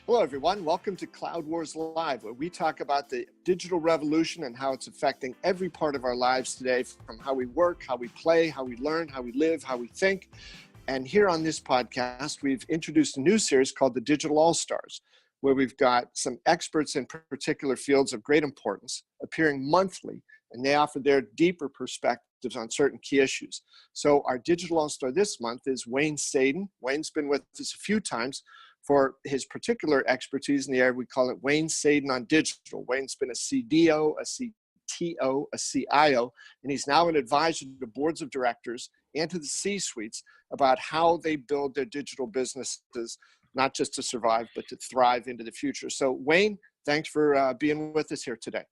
Hello, everyone. Welcome to Cloud Wars Live, where we talk about the digital revolution and how it's affecting every part of our lives today, from how we work, how we play, how we learn, how we live, how we think. And here on this podcast, we've introduced a new series called the Digital All-Stars, where we've got some experts in particular fields of great importance appearing monthly, and they offer their deeper perspectives on certain key issues. So our Digital All-Star this month is Wayne Sadin. Wayne's been with us a few times for his particular expertise in the area. We call it Wayne Sadin on digital. Wayne's been a CDO, a CTO, a CIO, and he's now an advisor to boards of directors and to the C-suites about how they build their digital businesses, not just to survive, but to thrive into the future. So Wayne, thanks for being with us here today.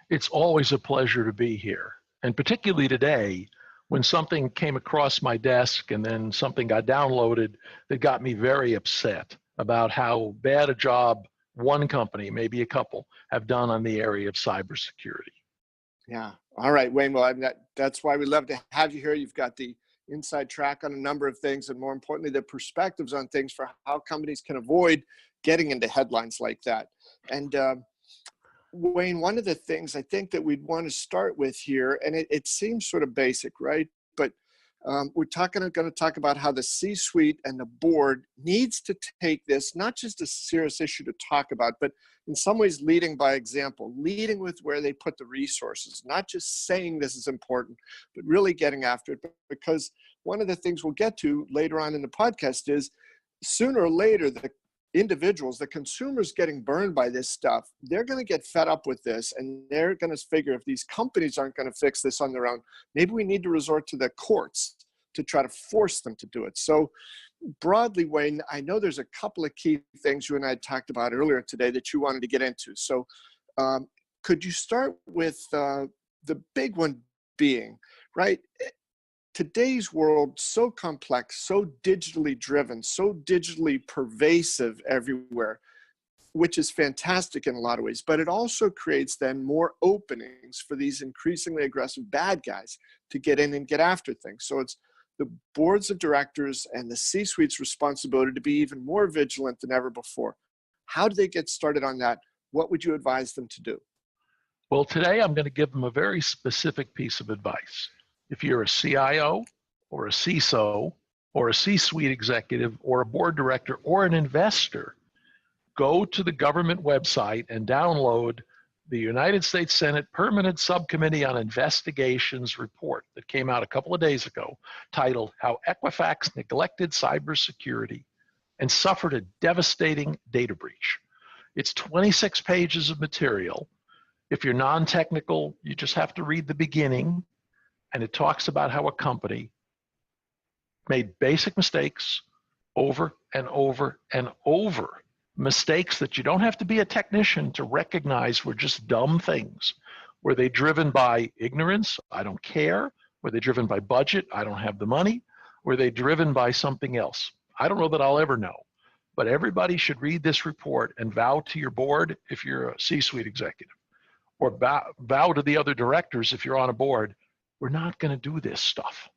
It's always a pleasure to be here, and particularly today, when something came across my desk and then something got downloaded that got me very upset about how bad a job one company, maybe a couple, have done on the area of cybersecurity. Yeah. All right, Wayne. Well, that's why we love to have you here. You've got the inside track on a number of things, and more importantly, the perspectives on things for how companies can avoid getting into headlines like that. And Wayne, one of the things I think that we'd want to start with here, and it seems sort of basic, right? But we're going to talk about how the C-suite and the board needs to take this, not just a serious issue to talk about, but in some ways leading by example, leading with where they put the resources, not just saying this is important, but really getting after it. Because one of the things we'll get to later on in the podcast is sooner or later, the individuals, the consumers getting burned by this stuff, they're going to get fed up with this, and they're going to figure if these companies aren't going to fix this on their own, maybe we need to resort to the courts to try to force them to do it. So broadly, Wayne, I know there's a couple of key things you and I talked about earlier today that you wanted to get into. So could you start with the big one being, right? Today's world, so complex, so digitally driven, so digitally pervasive everywhere, which is fantastic in a lot of ways, but it also creates then more openings for these increasingly aggressive bad guys to get in and get after things. So it's the boards of directors and the C-suite's responsibility to be even more vigilant than ever before. How do they get started on that? What would you advise them to do? Well, today I'm going to give them a very specific piece of advice. If you're a CIO or a CISO or a C-suite executive or a board director or an investor, go to the government website and download the United States Senate Permanent Subcommittee on Investigations report that came out a couple of days ago, titled How Equifax Neglected Cybersecurity and Suffered a Devastating Data Breach. It's 26 pages of material. If you're non-technical, you just have to read the beginning. And it talks about how a company made basic mistakes over and over and over. Mistakes that you don't have to be a technician to recognize were just dumb things. Were they driven by ignorance? I don't care. Were they driven by budget? I don't have the money. Were they driven by something else? I don't know that I'll ever know. But everybody should read this report and vow to your board if you're a C-suite executive, or vow to the other directors if you're on a board. We're not going to do this stuff.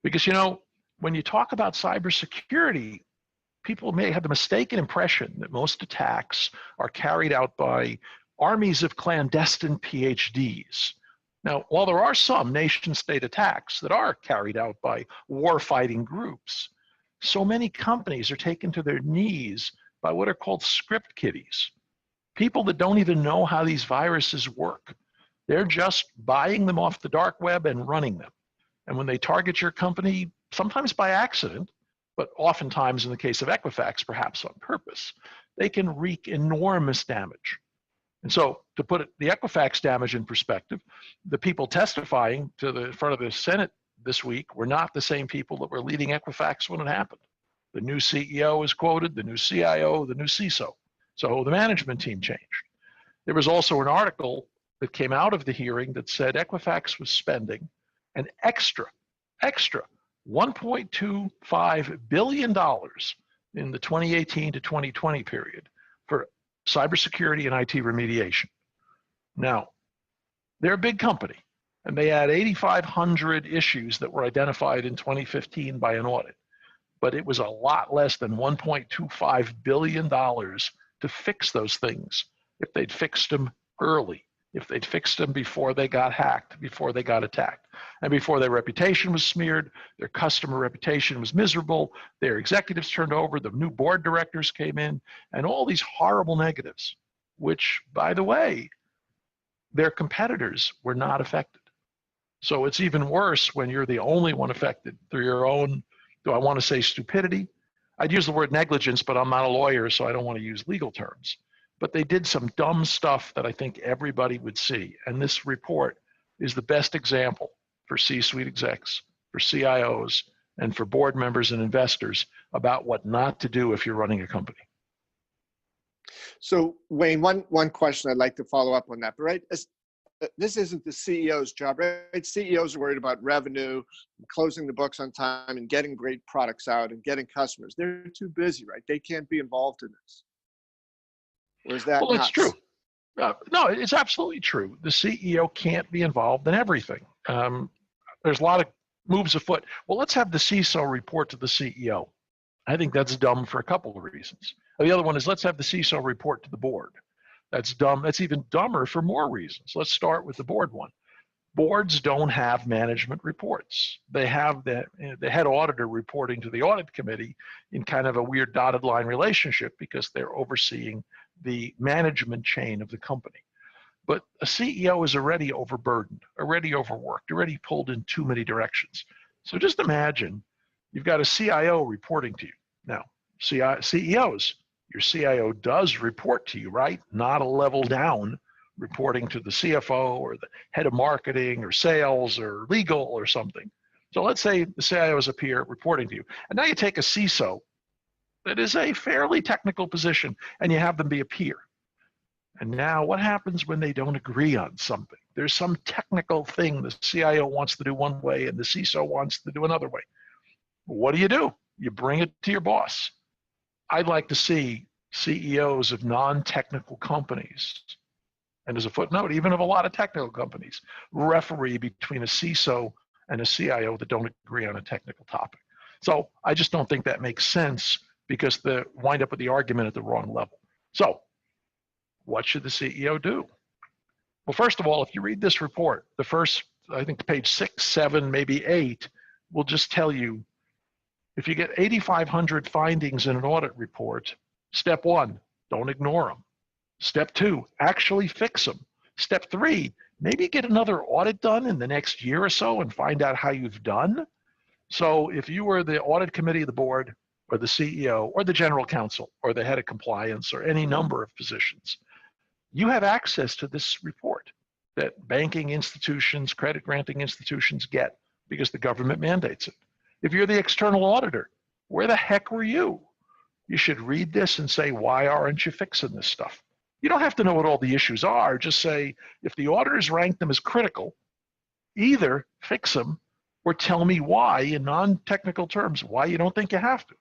Because, you know, when you talk about cybersecurity, people may have the mistaken impression that most attacks are carried out by armies of clandestine PhDs. Now, while there are some nation-state attacks that are carried out by war-fighting groups, so many companies are taken to their knees by what are called script kiddies, people that don't even know how these viruses work. They're just buying them off the dark web and running them. And when they target your company, sometimes by accident, but oftentimes in the case of Equifax, perhaps on purpose, they can wreak enormous damage. And so to put the Equifax damage in perspective, the people testifying to the front of the Senate this week were not the same people that were leading Equifax when it happened. The new CEO is quoted, the new CIO, the new CISO. So the management team changed. There was also an article that came out of the hearing that said Equifax was spending an extra $1.25 billion in the 2018 to 2020 period for cybersecurity and IT remediation. Now, they're a big company, and they had 8,500 issues that were identified in 2015 by an audit. but it was a lot less than $1.25 billion to fix those things if they'd fixed them early, if they'd fixed them before they got hacked, before they got attacked, and before their reputation was smeared, their customer reputation was miserable, their executives turned over, the new board directors came in, and all these horrible negatives, which, by the way, their competitors were not affected. So it's even worse when you're the only one affected through your own, do I want to say stupidity? I'd use the word negligence, but I'm not a lawyer, so I don't want to use legal terms. But they did some dumb stuff that I think everybody would see. And this report is the best example for C-suite execs, for CIOs, and for board members and investors about what not to do if you're running a company. So Wayne, one question I'd like to follow up on that, but right, this isn't the CEO's job, right? CEOs are worried about revenue, closing the books on time, and getting great products out and getting customers. They're too busy, right? They can't be involved in this. Or is that well, nuts? It's true. No, it's absolutely true. The CEO can't be involved in everything. There's a lot of moves afoot. Well, let's have the CISO report to the CEO. I think that's dumb for a couple of reasons. The other one is let's have the CISO report to the board. That's dumb. That's even dumber for more reasons. Let's start with the board one. Boards don't have management reports. They have the head auditor reporting to the audit committee in kind of a weird dotted line relationship because they're overseeing the management chain of the company. But a CEO is already overburdened, already overworked, already pulled in too many directions. So just imagine you've got a CIO reporting to you. Now, CEOs, your CIO does report to you, right? Not a level down reporting to the CFO or the head of marketing or sales or legal or something. So let's say the CIO is up here reporting to you. And now you take a CISO that is a fairly technical position and you have them be a peer. And now what happens when they don't agree on something? There's some technical thing the CIO wants to do one way and the CISO wants to do another way. What do? You bring it to your boss. I'd like to see CEOs of non-technical companies, and as a footnote, even of a lot of technical companies, referee between a CISO and a CIO that don't agree on a technical topic. So I just don't think that makes sense because they wind up with the argument at the wrong level. So what should the CEO do? Well, first of all, if you read this report, the first, I think page 6, 7, maybe 8, will just tell you if you get 8,500 findings in an audit report, step 1, don't ignore them. Step 2, actually fix them. Step 3, maybe get another audit done in the next year or so and find out how you've done. So if you were the audit committee of the board or the CEO or the general counsel or the head of compliance or any number of positions, you have access to this report that banking institutions, credit granting institutions get because the government mandates it. If you're the external auditor, where the heck were you? You should read this and say, why aren't you fixing this stuff? You don't have to know what all the issues are. Just say, if the auditors rank them as critical, either fix them or tell me why, in non-technical terms, why you don't think you have to.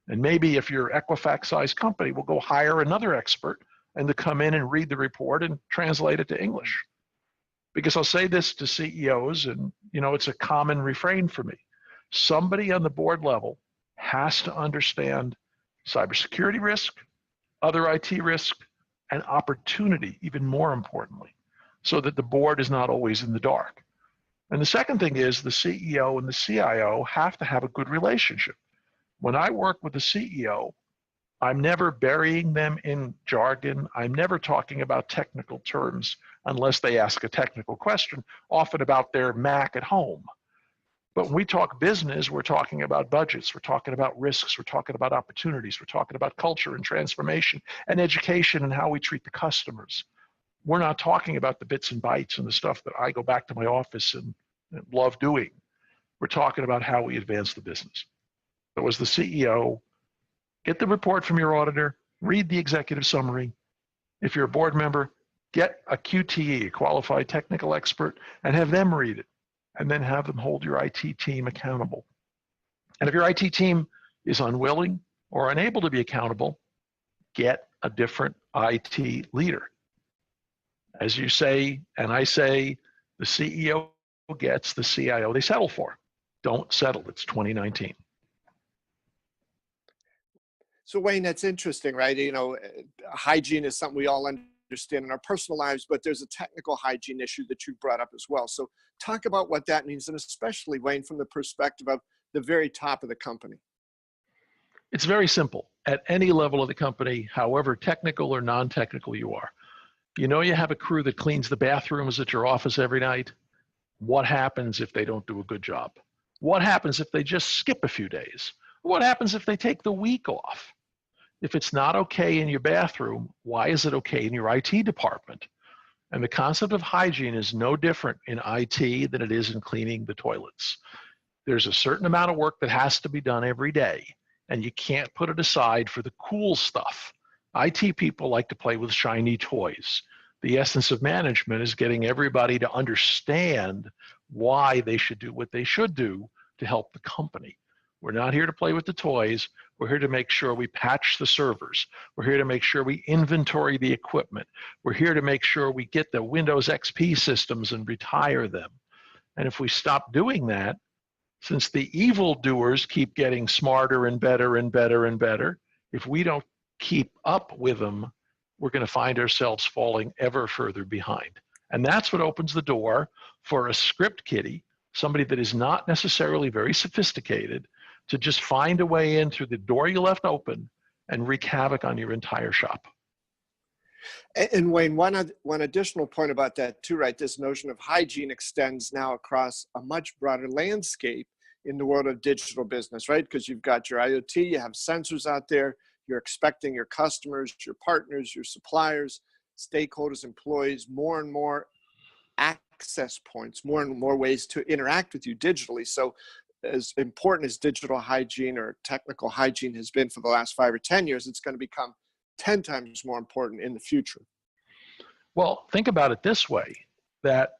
And maybe if you're Equifax-sized company, we'll go hire another expert and to come in and read the report and translate it to English. Because I'll say this to CEOs, and it's a common refrain for me. Somebody on the board level has to understand cybersecurity risk, other IT risk, and opportunity, even more importantly, so that the board is not always in the dark. And the second thing is the CEO and the CIO have to have a good relationship. When I work with the CEO, I'm never burying them in jargon. I'm never talking about technical terms unless they ask a technical question, often about their Mac at home. But when we talk business, we're talking about budgets, we're talking about risks, we're talking about opportunities, we're talking about culture and transformation and education and how we treat the customers. We're not talking about the bits and bytes and the stuff that I go back to my office and love doing. We're talking about how we advance the business. So as the CEO, get the report from your auditor, read the executive summary. If you're a board member, get a QTE, a qualified technical expert, and have them read it. And then have them hold your IT team accountable. And if your IT team is unwilling or unable to be accountable, get a different IT leader. As you say, and I say, the CEO gets the CIO they settle for. Don't settle, it's 2019. So Wayne, that's interesting, right? Hygiene is something we all understand in our personal lives, but there's a technical hygiene issue that you brought up as well. So talk about what that means, and especially, Wayne, from the perspective of the very top of the company. It's very simple. At any level of the company, however technical or non-technical you are, you have a crew that cleans the bathrooms at your office every night. What happens if they don't do a good job? What happens if they just skip a few days? What happens if they take the week off? If it's not okay in your bathroom, why is it okay in your IT department? And the concept of hygiene is no different in IT than it is in cleaning the toilets. There's a certain amount of work that has to be done every day, and you can't put it aside for the cool stuff. IT people like to play with shiny toys. The essence of management is getting everybody to understand why they should do what they should do to help the company. We're not here to play with the toys. We're here to make sure we patch the servers. We're here to make sure we inventory the equipment. We're here to make sure we get the Windows XP systems and retire them. And if we stop doing that, since the evildoers keep getting smarter and better and better and better, if we don't keep up with them, we're going to find ourselves falling ever further behind. And that's what opens the door for a script kiddie, somebody that is not necessarily very sophisticated, to just find a way in through the door you left open and wreak havoc on your entire shop. And Wayne, one additional point about that too, right? This notion of hygiene extends now across a much broader landscape in the world of digital business, right? Because you've got your IoT, you have sensors out there, you're expecting your customers, your partners, your suppliers, stakeholders, employees, more and more access points, more and more ways to interact with you digitally. So as important as digital hygiene or technical hygiene has been for the last 5 or 10 years, it's going to become 10 times more important in the future. Well, think about it this way, that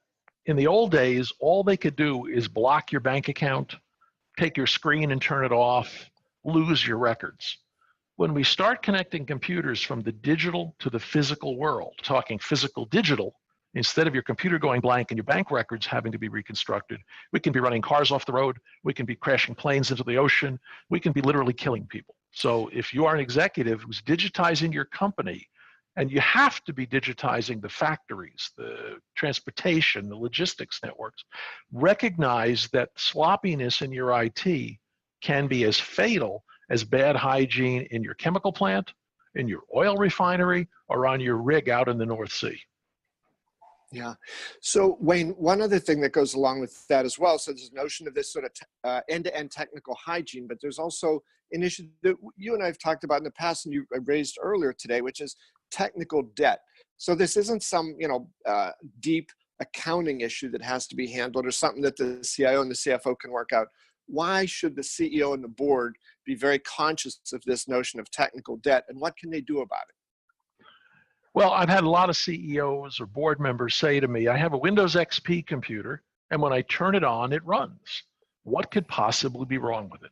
in the old days, all they could do is block your bank account, take your screen and turn it off, lose your records. When we start connecting computers from the digital to the physical world, talking physical digital, instead of your computer going blank and your bank records having to be reconstructed, we can be running cars off the road, we can be crashing planes into the ocean, we can be literally killing people. So if you are an executive who's digitizing your company, and you have to be digitizing the factories, the transportation, the logistics networks, recognize that sloppiness in your IT can be as fatal as bad hygiene in your chemical plant, in your oil refinery, or on your rig out in the North Sea. Yeah. So Wayne, one other thing that goes along with that as well, so there's a notion of this sort of end-to-end technical hygiene, but there's also an issue that you and I have talked about in the past and you raised earlier today, which is technical debt. So this isn't some, deep accounting issue that has to be handled or something that the CIO and the CFO can work out. Why should the CEO and the board be very conscious of this notion of technical debt, and what can they do about it? Well, I've had a lot of CEOs or board members say to me, I have a Windows XP computer, and when I turn it on, it runs. What could possibly be wrong with it?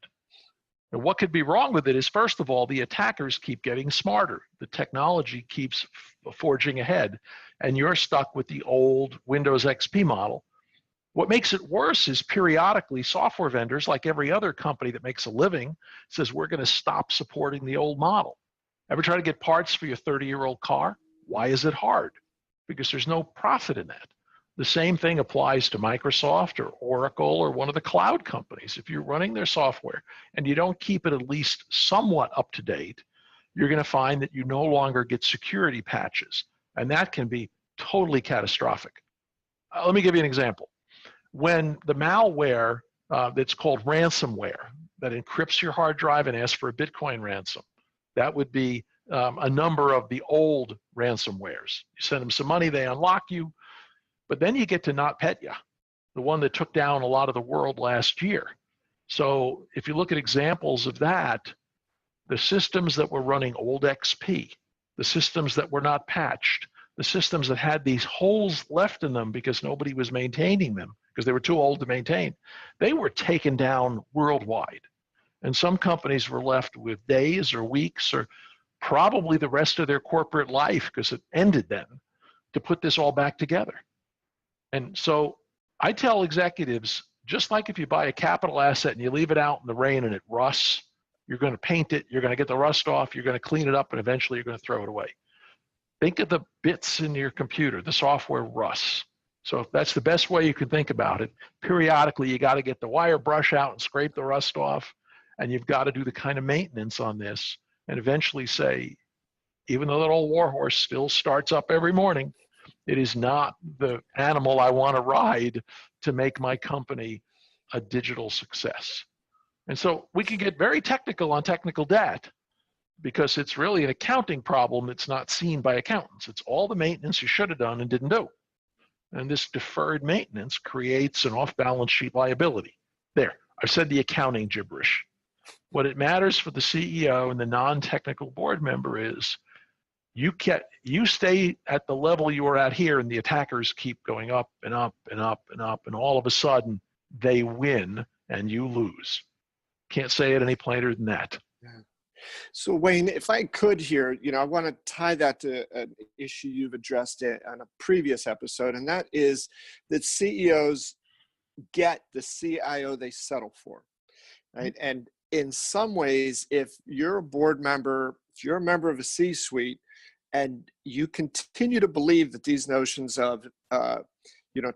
And what could be wrong with it is, first of all, the attackers keep getting smarter. The technology keeps forging ahead, and you're stuck with the old Windows XP model. What makes it worse is periodically software vendors, like every other company that makes a living, says we're going to stop supporting the old model. Ever try to get parts for your 30-year-old car? Why is it hard? Because there's no profit in that. The same thing applies to Microsoft or Oracle or one of the cloud companies. If you're running their software and you don't keep it at least somewhat up to date, you're going to find that you no longer get security patches, and that can be totally catastrophic. Let me give you an example. When the malware that's called ransomware that encrypts your hard drive and asks for a Bitcoin ransom, that would be a number of the old ransomwares. You send them some money, they unlock you, but then you get to NotPetya, the one that took down a lot of the world last year. So if you look at examples of that, the systems that were running old XP, the systems that were not patched, the systems that had these holes left in them because nobody was maintaining them because they were too old to maintain, they were taken down worldwide. And some companies were left with days or weeks or probably the rest of their corporate life, because it ended then, to put this all back together. And so I tell executives, just like if you buy a capital asset and you leave it out in the rain and it rusts, You're going to paint it, you're going to get the rust off, you're going to clean it up, and eventually you're going to throw it away. Think of the bits in your computer, the software rusts. So if that's the best way you can think about it, periodically you got to get the wire brush out and scrape the rust off, and you've got to do the kind of maintenance on this, and eventually say, even though that old warhorse still starts up every morning, it is not the animal I want to ride to make my company a digital success. And so we can get very technical on technical debt because it's really an accounting problem that's not seen by accountants. It's all the maintenance you should have done and didn't do. And this deferred maintenance creates an off-balance sheet liability. There, I've said the accounting gibberish. What it matters for the CEO and the non-technical board member is you stay at the level you are at here, and the attackers keep going up and up and up and up, and all of a sudden they win and you lose. Can't say it any plainer than that. Yeah. So Wayne, if I could here, I want to tie that to an issue you've addressed on a previous episode, and that is that CEOs get the CIO they settle for, right? And in some ways, if you're a board member, if you're a member of a C-suite, and you continue to believe that these notions of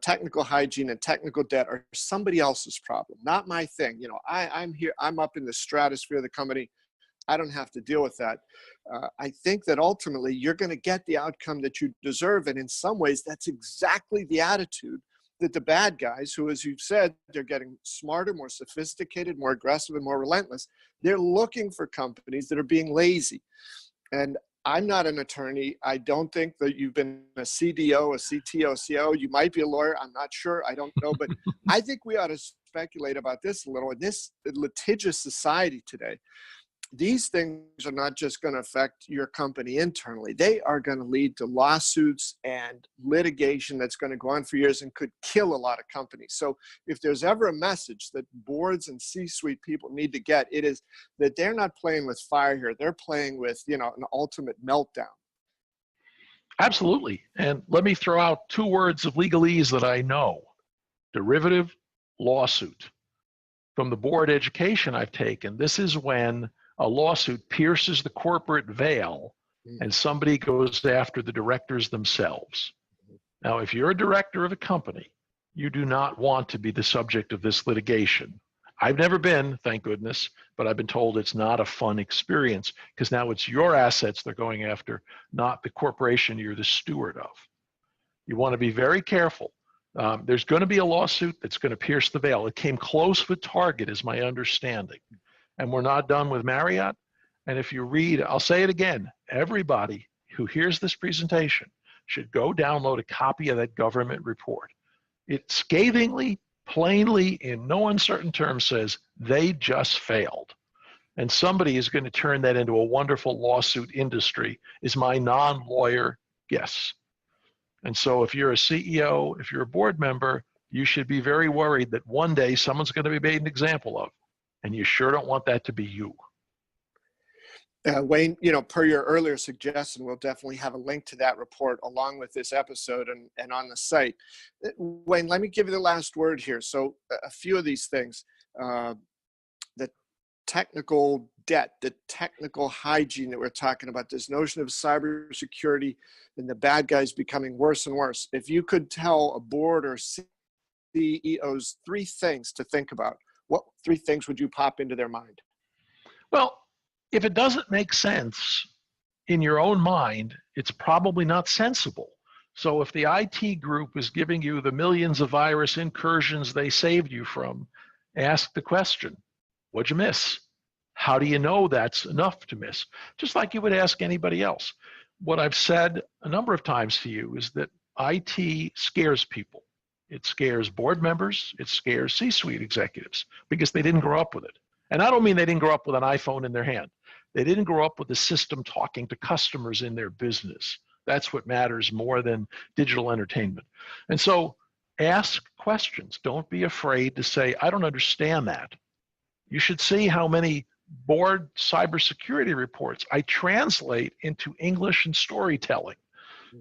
technical hygiene and technical debt are somebody else's problem, not my thing. I'm here, I'm up in the stratosphere of the company. I don't have to deal with that. I think that ultimately you're going to get the outcome that you deserve. And in some ways, that's exactly the attitude that the bad guys, who, as you've said, they're getting smarter, more sophisticated, more aggressive, and more relentless. They're looking for companies that are being lazy. And I'm not an attorney. I don't think that you've been a CDO, a CTO, a CIO. You might be a lawyer. I'm not sure. I don't know. But I think we ought to speculate about this a little. In this litigious society today, these things are not just going to affect your company internally. They are going to lead to lawsuits and litigation that's going to go on for years and could kill a lot of companies. So if there's ever a message that boards and C-suite people need to get, it is that they're not playing with fire here. They're playing with, an ultimate meltdown. Absolutely. And let me throw out two words of legalese that I know: derivative, lawsuit. From the board education I've taken, this is when a lawsuit pierces the corporate veil and somebody goes after the directors themselves. Now, if you're a director of a company, you do not want to be the subject of this litigation. I've never been, thank goodness, but I've been told it's not a fun experience because now it's your assets they're going after, not the corporation you're the steward of. You want to be very careful. There's going to be a lawsuit that's going to pierce the veil. It came close with Target, is my understanding. And we're not done with Marriott. And if you read, I'll say it again, everybody who hears this presentation should go download a copy of that government report. It scathingly, plainly, in no uncertain terms says they just failed. And somebody is going to turn that into a wonderful lawsuit industry, is my non-lawyer guess. And so if you're a CEO, if you're a board member, you should be very worried that one day someone's going to be made an example of. And you sure don't want that to be you. Wayne, per your earlier suggestion, we'll definitely have a link to that report along with this episode and on the site. Wayne, let me give you the last word here. So a few of these things, the technical debt, the technical hygiene that we're talking about, this notion of cybersecurity and the bad guys becoming worse and worse. If you could tell a board or CEOs three things to think about, what three things would you pop into their mind? Well, if it doesn't make sense in your own mind, it's probably not sensible. So if the IT group is giving you the millions of virus incursions they saved you from, ask the question, what'd you miss? How do you know that's enough to miss? Just like you would ask anybody else. What I've said a number of times to you is that IT scares people. It scares board members, it scares C-suite executives because they didn't grow up with it. And I don't mean they didn't grow up with an iPhone in their hand. They didn't grow up with the system talking to customers in their business. That's what matters more than digital entertainment. And so ask questions. Don't be afraid to say, I don't understand that. You should see how many board cybersecurity reports I translate into English and storytelling.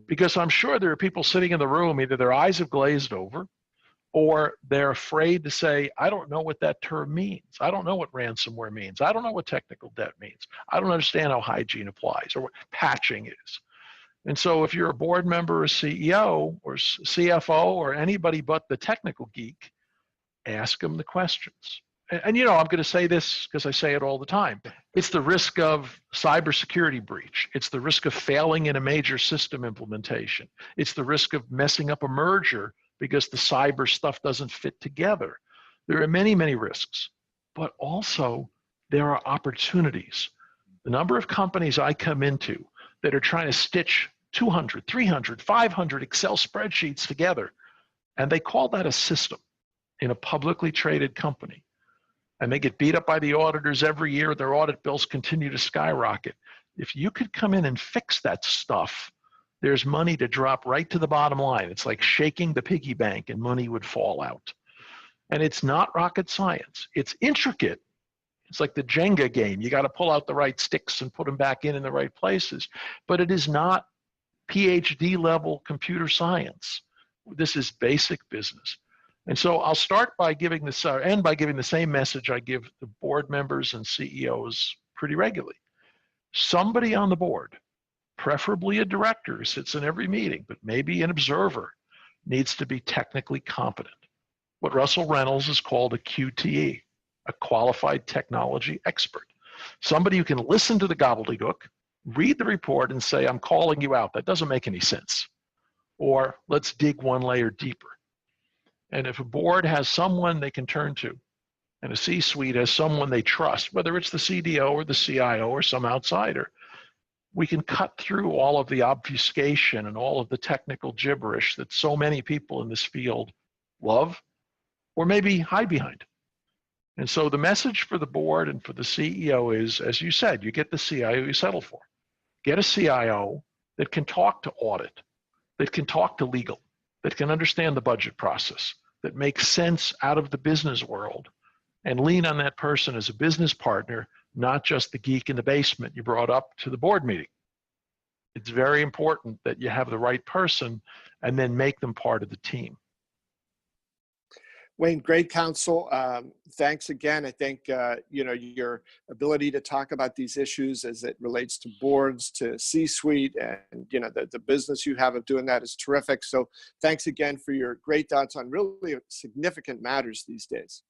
Because I'm sure there are people sitting in the room, either their eyes have glazed over or they're afraid to say, I don't know what that term means. I don't know what ransomware means. I don't know what technical debt means. I don't understand how hygiene applies or what patching is. And so if you're a board member or CEO or CFO or anybody but the technical geek, ask them the questions. And I'm going to say this because I say it all the time. It's the risk of cybersecurity breach. It's the risk of failing in a major system implementation. It's the risk of messing up a merger because the cyber stuff doesn't fit together. There are many, many risks, but also there are opportunities. The number of companies I come into that are trying to stitch 200, 300, 500 Excel spreadsheets together, and they call that a system in a publicly traded company. And they get beat up by the auditors every year. Their audit bills continue to skyrocket. If you could come in and fix that stuff, there's money to drop right to the bottom line. It's like shaking the piggy bank and money would fall out. And it's not rocket science. It's intricate. It's like the Jenga game. You got to pull out the right sticks and put them back in the right places. But it is not PhD level computer science. This is basic business. And so I'll start by giving this, end by giving the same message I give the board members and CEOs pretty regularly. Somebody on the board, preferably a director who sits in every meeting, but maybe an observer, needs to be technically competent. What Russell Reynolds has called a QTE, a qualified technology expert. Somebody who can listen to the gobbledygook, read the report and say, I'm calling you out. That doesn't make any sense. Or let's dig one layer deeper. And if a board has someone they can turn to, and a C-suite has someone they trust, whether it's the CDO or the CIO or some outsider, we can cut through all of the obfuscation and all of the technical gibberish that so many people in this field love or maybe hide behind. And so the message for the board and for the CEO is, as you said, you get the CIO you settle for. Get a CIO that can talk to audit, that can talk to legal, that can understand the budget process, that makes sense out of the business world, and lean on that person as a business partner, not just the geek in the basement you brought up to the board meeting. It's very important that you have the right person and then make them part of the team. Wayne, great counsel. Thanks again. I think your ability to talk about these issues as it relates to boards, to C-suite, and the business you have of doing that is terrific. So thanks again for your great thoughts on really significant matters these days.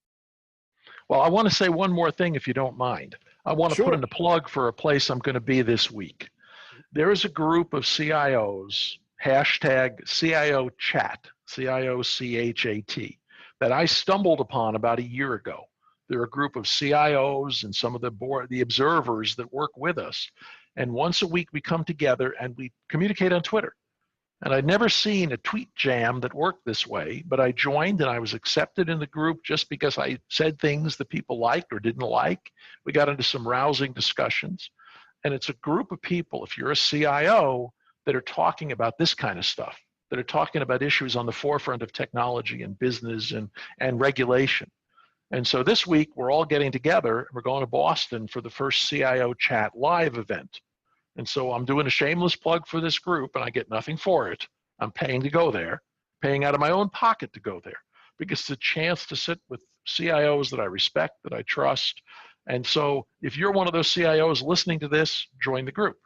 Well, I want to say one more thing, if you don't mind. I want to Sure. put in a plug for a place I'm going to be this week. There is a group of CIOs, hashtag CIO chat, CIOCHAT, that I stumbled upon about a year ago. They're a group of CIOs and some of the observers that work with us. And once a week we come together and we communicate on Twitter. And I'd never seen a tweet jam that worked this way, but I joined and I was accepted in the group just because I said things that people liked or didn't like. We got into some rousing discussions. And it's a group of people, if you're a CIO, that are talking about this kind of stuff, that are talking about issues on the forefront of technology and business and regulation. And so this week, we're all getting together. We're going to Boston for the first CIO Chat live event. And so I'm doing a shameless plug for this group, and I get nothing for it. I'm paying to go there, paying out of my own pocket to go there, because it's a chance to sit with CIOs that I respect, that I trust. And so if you're one of those CIOs listening to this, join the group.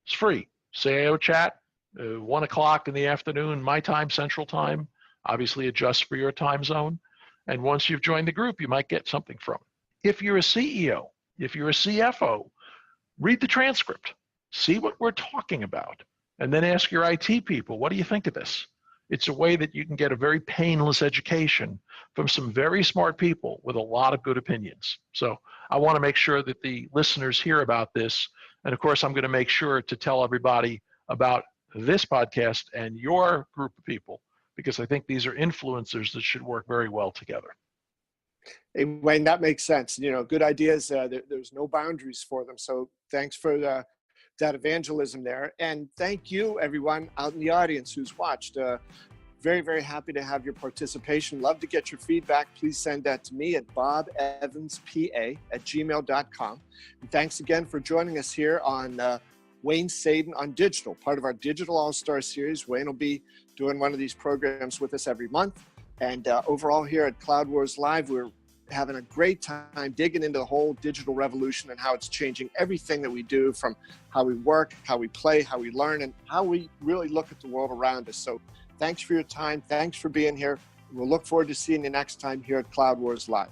It's free. CIO Chat, 1 o'clock in the afternoon, my time, Central Time, obviously adjusts for your time zone. And once you've joined the group, you might get something from it. If you're a CEO, if you're a CFO, read the transcript, see what we're talking about, and then ask your IT people, what do you think of this? It's a way that you can get a very painless education from some very smart people with a lot of good opinions. So I want to make sure that the listeners hear about this. And of course, I'm going to make sure to tell everybody about this podcast and your group of people, because I think these are influencers that should work very well together. Hey, Wayne, that makes sense. Good ideas, there's no boundaries for them. So thanks for that evangelism there. And thank you, everyone out in the audience who's watched. Very, very happy to have your participation. Love to get your feedback. Please send that to me at bobevanspa@gmail.com. And thanks again for joining us here on Wayne Sadin on Digital, part of our Digital All-Star series. Wayne will be doing one of these programs with us every month. And overall here at Cloud Wars Live, we're having a great time digging into the whole digital revolution and how it's changing everything that we do, from how we work, how we play, how we learn, and how we really look at the world around us. So thanks for your time. Thanks for being here. We'll look forward to seeing you next time here at Cloud Wars Live.